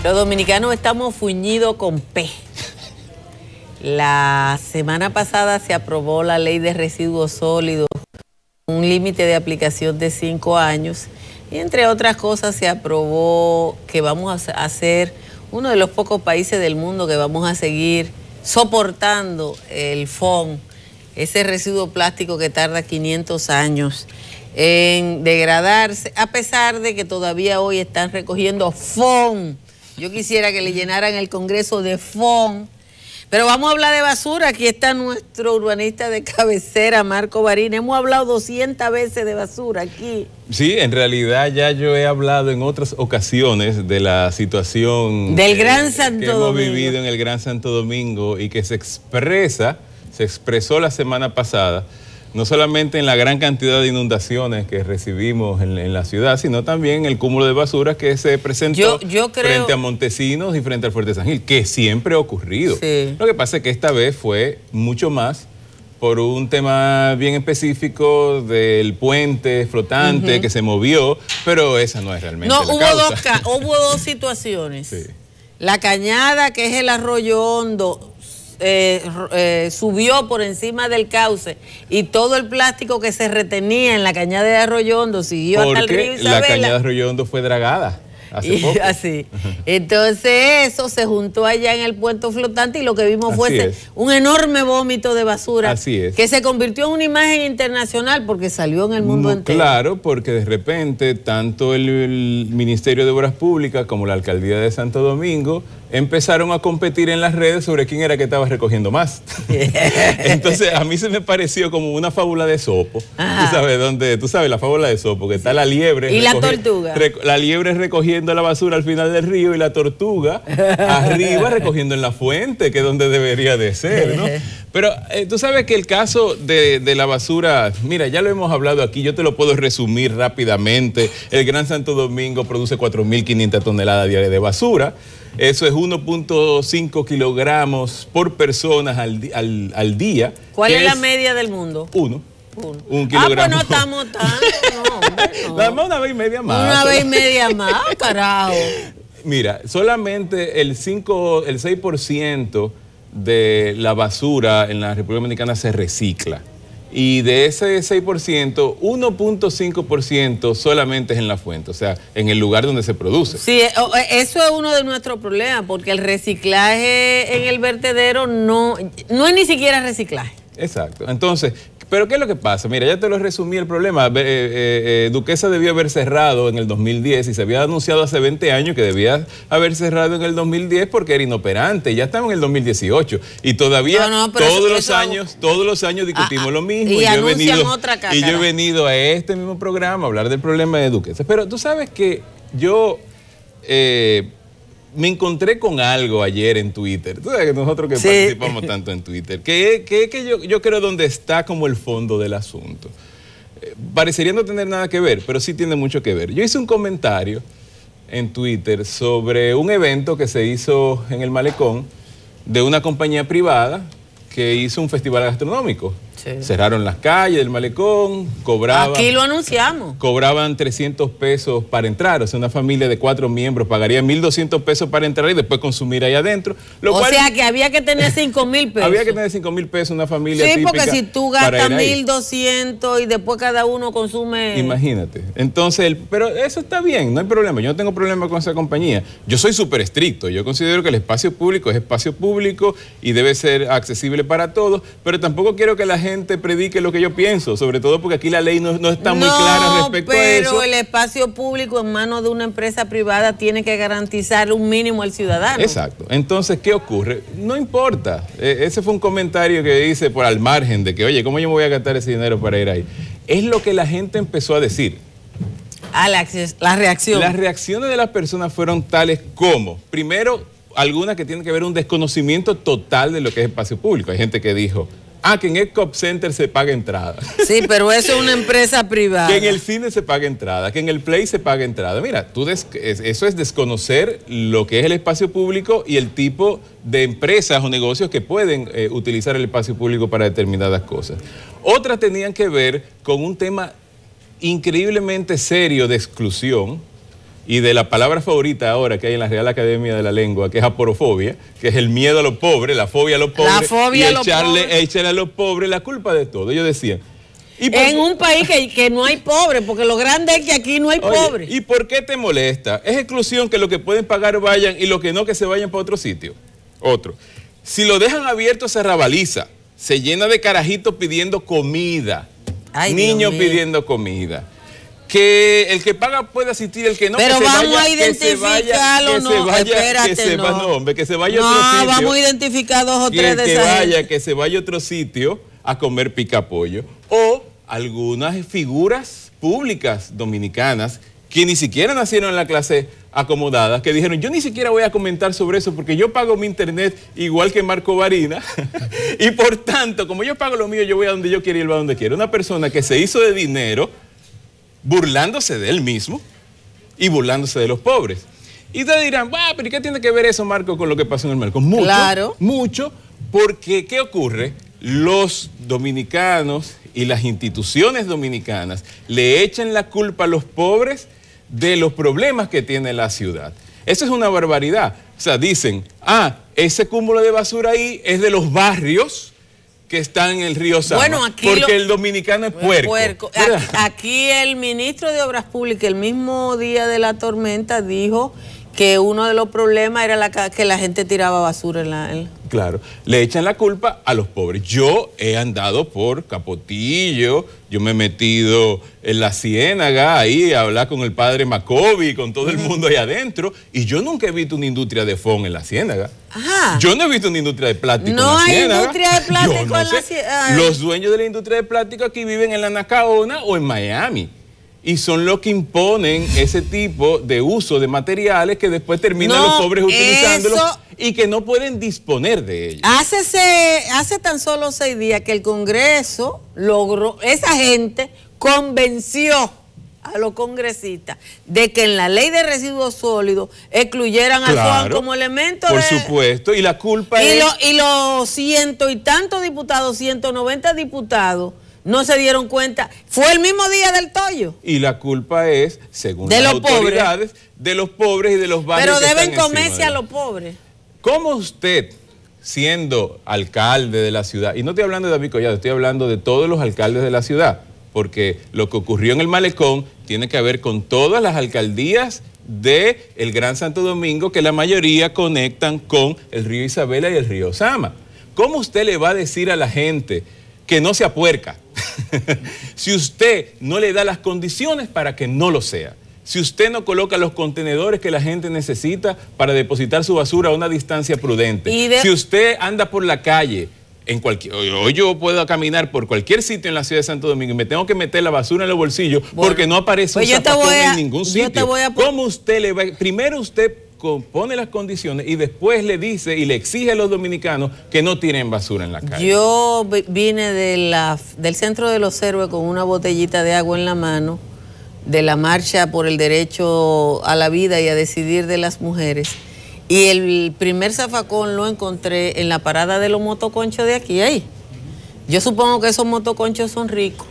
Los dominicanos estamos fuñidos con P. La semana pasada se aprobó la ley de residuos sólidos, un límite de aplicación de 5 años. Y entre otras cosas se aprobó que vamos a ser uno de los pocos países del mundo que vamos a seguir soportando el FON, ese residuo plástico que tarda 500 años en degradarse, a pesar de que todavía hoy están recogiendo FON. Yo quisiera que le llenaran el Congreso de FON. Pero vamos a hablar de basura. Aquí está nuestro urbanista de cabecera, Marco Barín. Hemos hablado 200 veces de basura aquí. Sí, en realidad ya yo he hablado en otras ocasiones de la situación del Gran Santo que hemos Domingo. vivido en el Gran Santo Domingo y que se expresó la semana pasada, no solamente en la gran cantidad de inundaciones que recibimos en la ciudad, sino también el cúmulo de basura que se presentó frente a Montesinos y frente al Fuerte San Gil, que siempre ha ocurrido. Sí. Lo que pasa es que esta vez fue mucho más por un tema bien específico del puente flotante que se movió, pero esa no es realmente la causa. Hubo dos situaciones. Sí. La Cañada, que es el Arroyo Hondo, subió por encima del cauce y todo el plástico que se retenía en la Cañada de Arroyo Hondo siguió hasta el río Isabela. La Cañada de Arroyo Hondo fue dragada hace poco. Así. Entonces eso se juntó allá en el puente flotante y lo que vimos fue un enorme vómito de basura. Así es. Que se convirtió en una imagen internacional porque salió en el mundo entero. Claro, porque de repente tanto el Ministerio de Obras Públicas como la Alcaldía de Santo Domingo empezaron a competir en las redes sobre quién era que estaba recogiendo más. Entonces a mí se me pareció como una fábula de Esopo. Tú sabes la fábula de Esopo, que está la liebre y la tortuga. La liebre recogiendo la basura al final del río y la tortuga arriba recogiendo en la fuente, que es donde debería de ser, ¿no? Pero tú sabes que el caso de la basura, mira, ya lo hemos hablado aquí, yo te lo puedo resumir rápidamente. El Gran Santo Domingo produce 4.500 toneladas diarias de basura. Eso es 1.5 kilogramos por persona al día. ¿Cuál es la media del mundo? Un kilogramo. Pues no estamos tanto, no. Una vez y media más. Una vez y media más, carajo. Mira, solamente el 6% de la basura en la República Dominicana se recicla. Y de ese 6%, 1.5% solamente es en la fuente, o sea, en el lugar donde se produce. Sí, eso es uno de nuestros problemas, porque el reciclaje en el vertedero no es ni siquiera reciclaje. Exacto. Entonces, ¿pero qué es lo que pasa? Mira, ya te lo resumí el problema. Duquesa debió haber cerrado en el 2010 y se había anunciado hace 20 años que debía haber cerrado en el 2010 porque era inoperante. Ya estamos en el 2018 y todavía todos los años discutimos lo mismo. Y yo he venido a este mismo programa a hablar del problema de Duquesa. Pero tú sabes que yo me encontré con algo ayer en Twitter. Tú sabes que nosotros que participamos tanto en Twitter, que yo creo donde está como el fondo del asunto. Parecería no tener nada que ver, pero sí tiene mucho que ver. Yo hice un comentario en Twitter sobre un evento que se hizo en el Malecón de una compañía privada que hizo un festival gastronómico. Sí. Cerraron las calles del Malecón, cobraban... Aquí lo anunciamos. Cobraban 300 pesos para entrar, o sea, una familia de 4 miembros pagaría 1.200 pesos para entrar y después consumir ahí adentro. O sea, que había que tener 5.000 pesos. Había que tener 5.000 pesos una familia típica. Sí, porque si tú gastas 1.200 y después cada uno consume... Imagínate. Entonces, pero eso está bien, no hay problema. Yo no tengo problema con esa compañía. Yo soy súper estricto. Yo considero que el espacio público es espacio público y debe ser accesible para todos, pero tampoco quiero que la gente predique lo que yo pienso, sobre todo porque aquí la ley no está muy clara respecto a eso. Pero el espacio público en manos de una empresa privada tiene que garantizar un mínimo al ciudadano. Exacto. Entonces, ¿qué ocurre? No importa. Ese fue un comentario que hice por al margen de que, oye, ¿cómo yo me voy a gastar ese dinero para ir ahí? Es lo que la gente empezó a decir. La reacción. Las reacciones de las personas fueron tales como, primero, algunas que tienen que ver un desconocimiento total de lo que es espacio público. Hay gente que dijo, que en el Cop Center se paga entrada. Sí, pero eso es una empresa privada. Que en el cine se paga entrada, que en el Play se paga entrada. Mira, eso es desconocer lo que es el espacio público y el tipo de empresas o negocios que pueden utilizar el espacio público para determinadas cosas. Otras tenían que ver con un tema increíblemente serio de exclusión y de la palabra favorita ahora que hay en la Real Academia de la Lengua, que es aporofobia, que es el miedo a los pobres, la fobia a los pobres, la fobia y echarle a los pobres la culpa de todo. Ellos decían... En un país que no hay pobres, porque lo grande es que aquí no hay pobres. ¿Y por qué te molesta? Es exclusión que los que pueden pagar vayan y los que no, que se vayan para otro sitio. Otro. Si lo dejan abierto, se rabaliza. Se llena de carajitos pidiendo comida. Ay, niños pidiendo comida. Que el que paga puede asistir, el que no, pero que se vamos vaya, a identificarlo, que se vaya a otro sitio. No, vamos a identificar 2 o 3 de esas gente. Que se vaya a otro sitio a comer picapollo. O algunas figuras públicas dominicanas que ni siquiera nacieron en la clase acomodada, que dijeron, yo ni siquiera voy a comentar sobre eso porque yo pago mi internet igual que Marco Varina y por tanto, como yo pago lo mío, yo voy a donde yo quiero y él va a donde quiero. Una persona que se hizo de dinero burlándose de él mismo y burlándose de los pobres. Y ustedes dirán, pero ¿qué tiene que ver eso, Marco, con lo que pasó en el Malecón? Mucho, claro. Mucho, porque ¿qué ocurre? Los dominicanos y las instituciones dominicanas le echan la culpa a los pobres de los problemas que tiene la ciudad. Eso es una barbaridad. O sea, dicen, ese cúmulo de basura ahí es de los barrios que están en el río Sama, bueno, porque el dominicano es puerco. Aquí el ministro de Obras Públicas, el mismo día de la tormenta, dijo que uno de los problemas era que la gente tiraba basura en la... Claro, le echan la culpa a los pobres. Yo he andado por Capotillo, yo me he metido en la Ciénaga ahí a hablar con el padre Macobi, con todo el mundo ahí adentro, y yo nunca he visto una industria de foam en la Ciénaga. Ajá. Yo no he visto una industria de plástico en la Ciénaga. No hay industria de plástico en la Ciénaga. Los dueños de la industria de plástico aquí viven en la Nacaona o en Miami. Y son los que imponen ese tipo de uso de materiales que después terminan los pobres utilizándolos y que no pueden disponer de ellos. Hace tan solo 6 días que el Congreso logró, esa gente convenció a los congresistas de que en la ley de residuos sólidos excluyeran al FOAM como elemento por supuesto, y la culpa es... Y los 100 y tantos diputados, 190 diputados, no se dieron cuenta. Fue el mismo día del Toyo. Y la culpa es, según las autoridades, de los pobres y de los barrios. Pero deben comerse a los pobres. ¿Cómo usted, siendo alcalde de la ciudad, y no estoy hablando de David Collado, estoy hablando de todos los alcaldes de la ciudad, porque lo que ocurrió en el Malecón tiene que ver con todas las alcaldías del Gran Santo Domingo, que la mayoría conectan con el río Isabela y el río Sama? ¿Cómo usted le va a decir a la gente que no se apuerca si usted no le da las condiciones para que no lo sea? Si usted no coloca los contenedores que la gente necesita para depositar su basura a una distancia prudente. Si usted anda por la calle, hoy yo puedo caminar por cualquier sitio en la ciudad de Santo Domingo y me tengo que meter la basura en los bolsillos porque no aparece un zapacón en ningún sitio. ¿Cómo usted le va? Primero usted pone las condiciones y después le dice y le exige a los dominicanos que no tienen basura en la calle. Yo vine del Centro de los Héroes con una botellita de agua en la mano, de la marcha por el derecho a la vida y a decidir de las mujeres, y el primer zafacón lo encontré en la parada de los motoconchos de aquí. Ahí. Yo supongo que esos motoconchos son ricos,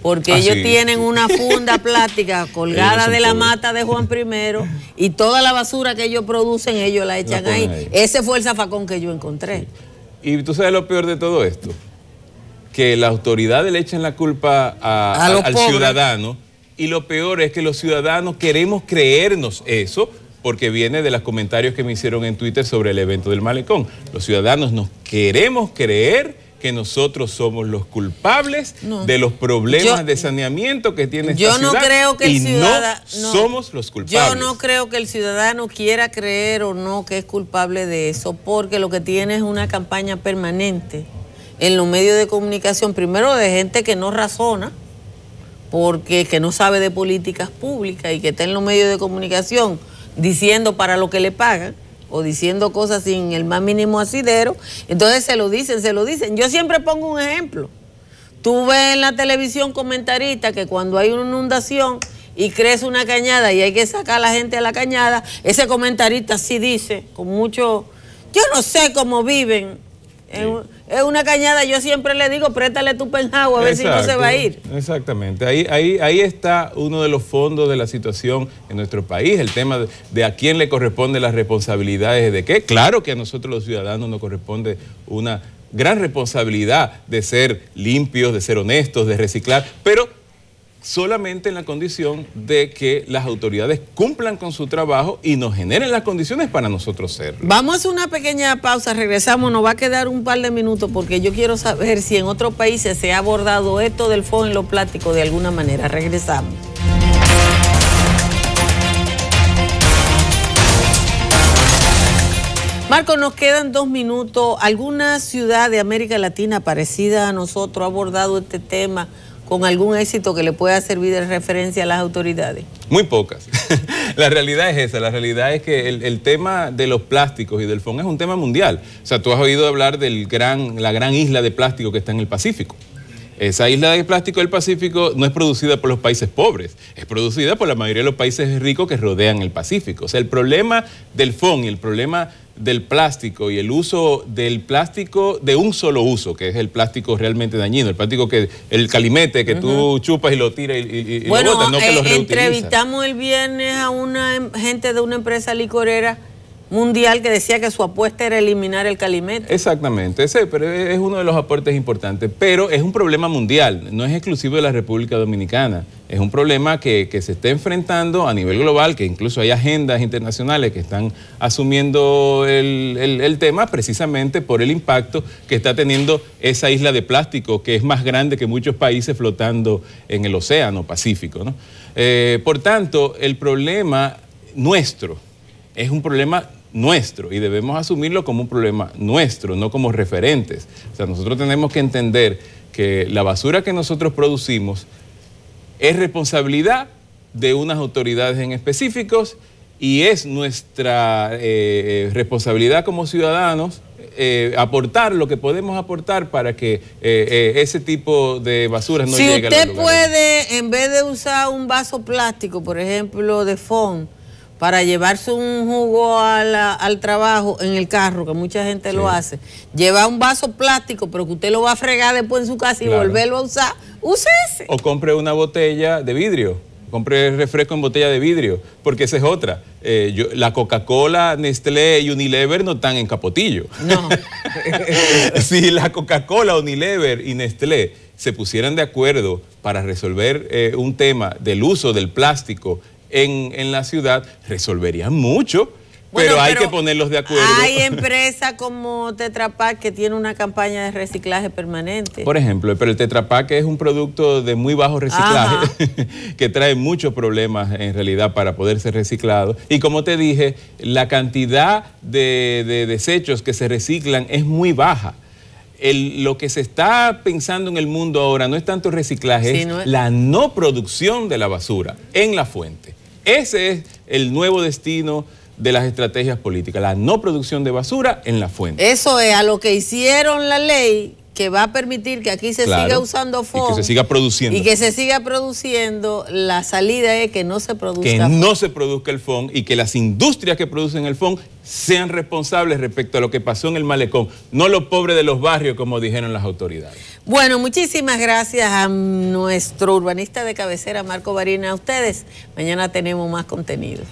porque ellos tienen una funda plástica colgada de la mata de Juan I y toda la basura que ellos producen, ellos la echan ahí. Ese fue el zafacón que yo encontré. Sí. Y tú sabes lo peor de todo esto, que las autoridades le echan la culpa al ciudadano, y lo peor es que los ciudadanos queremos creernos eso, porque viene de los comentarios que me hicieron en Twitter sobre el evento del Malecón. Los ciudadanos nos queremos creer que nosotros somos los culpables de los problemas de saneamiento que tiene esta ciudad. Yo no creo que el ciudadano... No somos los culpables. Yo no creo que el ciudadano quiera creer o no que es culpable de eso, porque lo que tiene es una campaña permanente en los medios de comunicación, primero de gente que no razona, porque que no sabe de políticas públicas y que está en los medios de comunicación diciendo para lo que le pagan, o diciendo cosas sin el más mínimo asidero. Entonces se lo dicen. Yo siempre pongo un ejemplo. Tú ves en la televisión comentaristas que cuando hay una inundación y crece una cañada y hay que sacar a la gente a la cañada, ese comentarista sí dice, con mucho, yo no sé cómo viven Es una cañada, yo siempre le digo, préstale tu penthouse a ver si no se va a ir. Exactamente, ahí está uno de los fondos de la situación en nuestro país, el tema de a quién le corresponde las responsabilidades de qué. Claro que a nosotros los ciudadanos nos corresponde una gran responsabilidad de ser limpios, de ser honestos, de reciclar, pero solamente en la condición de que las autoridades cumplan con su trabajo y nos generen las condiciones para nosotros serlo. Vamos a hacer una pequeña pausa, regresamos, nos va a quedar un par de minutos porque yo quiero saber si en otros países se ha abordado esto del fondo en los plásticos de alguna manera. Regresamos. Marco, nos quedan 2 minutos. ¿Alguna ciudad de América Latina parecida a nosotros ha abordado este tema con algún éxito que le pueda servir de referencia a las autoridades? Muy pocas. La realidad es esa, la realidad es que el tema de los plásticos y del fondo es un tema mundial. O sea, tú has oído hablar de la gran isla de plástico que está en el Pacífico. Esa isla de plástico del Pacífico no es producida por los países pobres, es producida por la mayoría de los países ricos que rodean el Pacífico. O sea, el problema del fondo y el problema del plástico y el uso del plástico de un solo uso, que es el plástico realmente dañino, el plástico el calimete que tú chupas y lo tiras y lo botas, no que lo reutilizas. Entrevistamos el viernes a una gente de una empresa licorera mundial que decía que su apuesta era eliminar el calimete. Exactamente, pero es uno de los aportes importantes, pero es un problema mundial, no es exclusivo de la República Dominicana, es un problema que se está enfrentando a nivel global, que incluso hay agendas internacionales que están asumiendo el tema precisamente por el impacto que está teniendo esa isla de plástico, que es más grande que muchos países flotando en el océano Pacífico, ¿no? Por tanto, el problema nuestro es un problema nuestro y debemos asumirlo como un problema nuestro, no como referentes. O sea, nosotros tenemos que entender que la basura que nosotros producimos es responsabilidad de unas autoridades en específicos y es nuestra responsabilidad como ciudadanos aportar lo que podemos aportar para que ese tipo de basuras no llegue a los lugares. Si usted puede, en vez de usar un vaso plástico, por ejemplo, de fondo, para llevarse un jugo al trabajo en el carro, que mucha gente lo hace, lleva un vaso plástico, pero que usted lo va a fregar después en su casa y volverlo a usar, use ese. O compre una botella de vidrio, compre refresco en botella de vidrio, porque esa es otra. La Coca-Cola, Nestlé y Unilever no están en capotillo. No. Si la Coca-Cola, Unilever y Nestlé se pusieran de acuerdo para resolver un tema del uso del plástico en la ciudad, resolverían mucho, pero hay que ponerlos de acuerdo. Hay empresas como Tetra Pak que tiene una campaña de reciclaje permanente. Por ejemplo, pero el Tetra Pak es un producto de muy bajo reciclaje que trae muchos problemas en realidad para poder ser reciclado. Y como te dije, la cantidad de desechos que se reciclan es muy baja. Lo que se está pensando en el mundo ahora no es tanto el reciclaje, es la no producción de la basura en la fuente. Ese es el nuevo destino de las estrategias políticas, la no producción de basura en la fuente. Eso es a lo que hicieron la ley que va a permitir que aquí se siga usando fondo. Y que se siga produciendo. Y que se siga produciendo. La salida es que no se produzca que no se produzca el fondo y que las industrias que producen el fondo sean responsables respecto a lo que pasó en el malecón, no los pobres de los barrios, como dijeron las autoridades. Bueno, muchísimas gracias a nuestro urbanista de cabecera, Marco Barina. A ustedes, mañana tenemos más contenido.